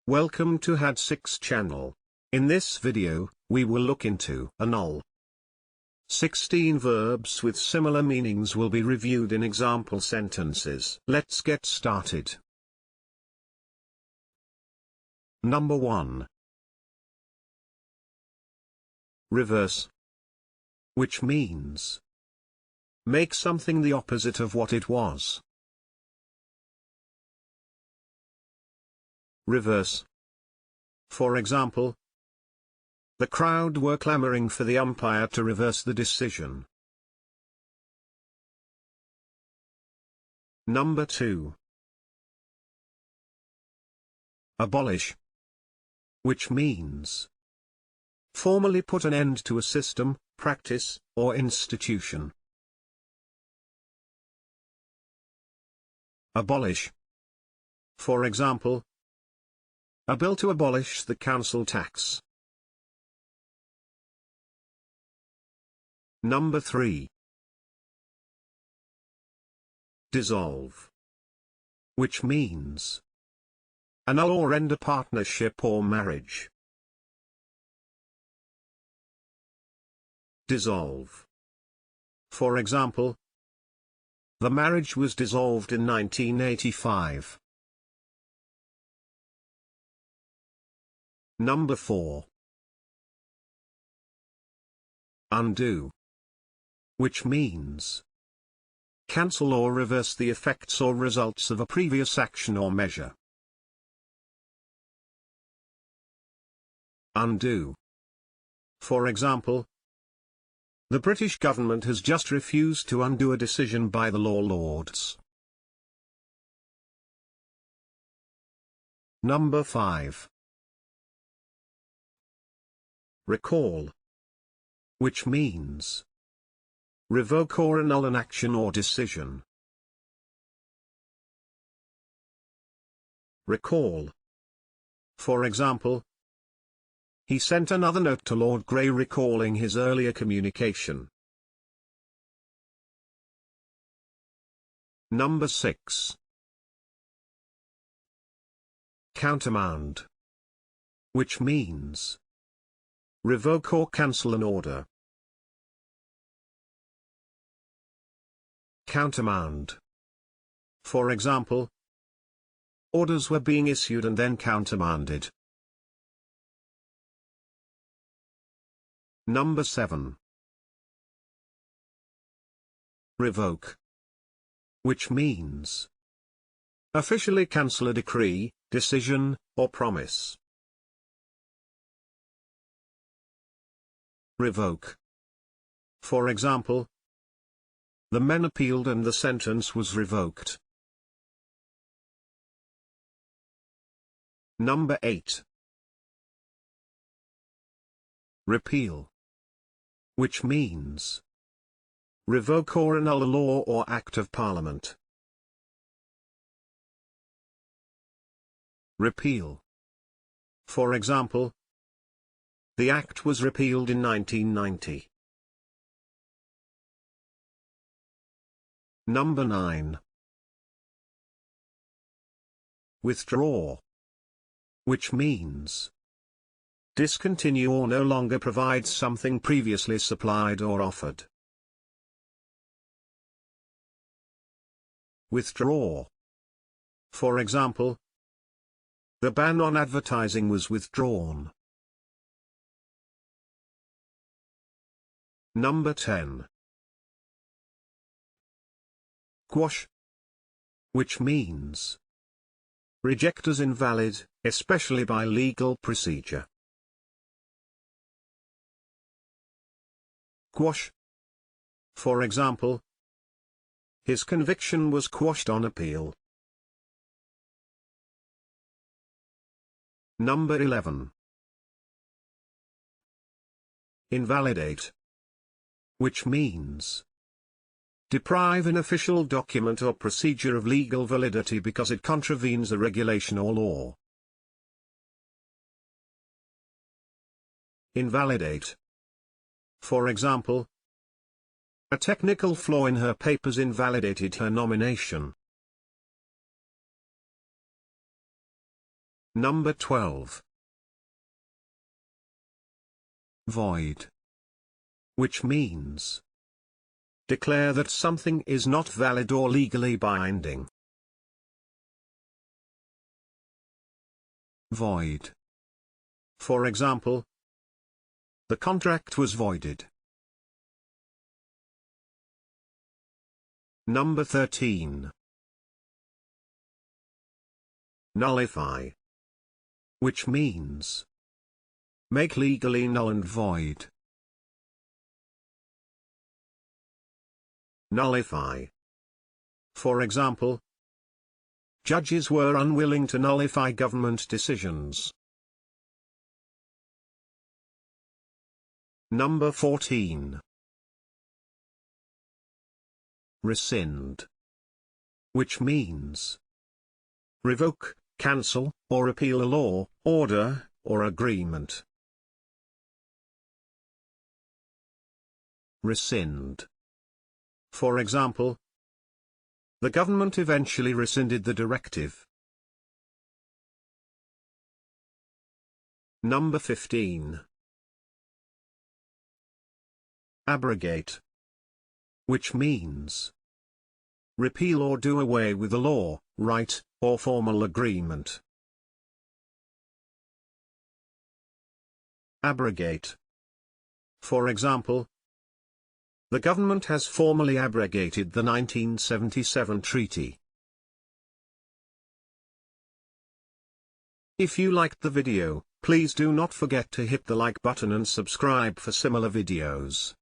Welcome to Had6 channel. In this video, we will look into annul. 16 verbs with similar meanings will be reviewed in example sentences. Let's get started. Number 1. Reverse. Which means make something the opposite of what it was. Reverse. For example, the crowd were clamoring for the umpire to reverse the decision. Number 2. Abolish. Which means formally put an end to a system, practice, or institution. Abolish. For example, a bill to abolish the council tax. Number 3. Dissolve. Which means annul or end a partnership or marriage. Dissolve. For example, the marriage was dissolved in 1985. Number 4. Undo. Which means cancel or reverse the effects or results of a previous action or measure. Undo. For example, the British government has just refused to undo a decision by the law lords. Number 5. Recall. Which means revoke or annul an action or decision. Recall. For example, he sent another note to Lord Grey recalling his earlier communication. Number 6. Countermand. Which means revoke or cancel an order. Countermand. For example, orders were being issued and then countermanded. Number 7. Revoke. Which means officially cancel a decree, decision, or promise. Revoke. For example, the men appealed and the sentence was revoked. Number 8. Repeal. Which means revoke or annul a law or act of Parliament. Repeal. For example, the Act was repealed in 1990. Number 9. Withdraw. Which means discontinue or no longer provide something previously supplied or offered. Withdraw. For example, the ban on advertising was withdrawn. Number 10. Quash. Which means reject as invalid, especially by legal procedure. Quash. For example, his conviction was quashed on appeal. Number 11. Invalidate. Which means deprive an official document or procedure of legal validity because it contravenes a regulation or law. Invalidate. For example, a technical flaw in her papers invalidated her nomination. Number 12. Void. Which means declare that something is not valid or legally binding. Void. For example, the contract was voided. Number 13. Nullify. Which means make legally null and void. Nullify. For example, judges were unwilling to nullify government decisions. Number 14. Rescind. Which means revoke, cancel, or repeal a law, order, or agreement. Rescind. For example, the government eventually rescinded the directive. Number 15. Abrogate. Which means repeal or do away with a law, right, or formal agreement. Abrogate. For example, the government has formally abrogated the 1977 treaty. If you liked the video, please do not forget to hit the like button and subscribe for similar videos.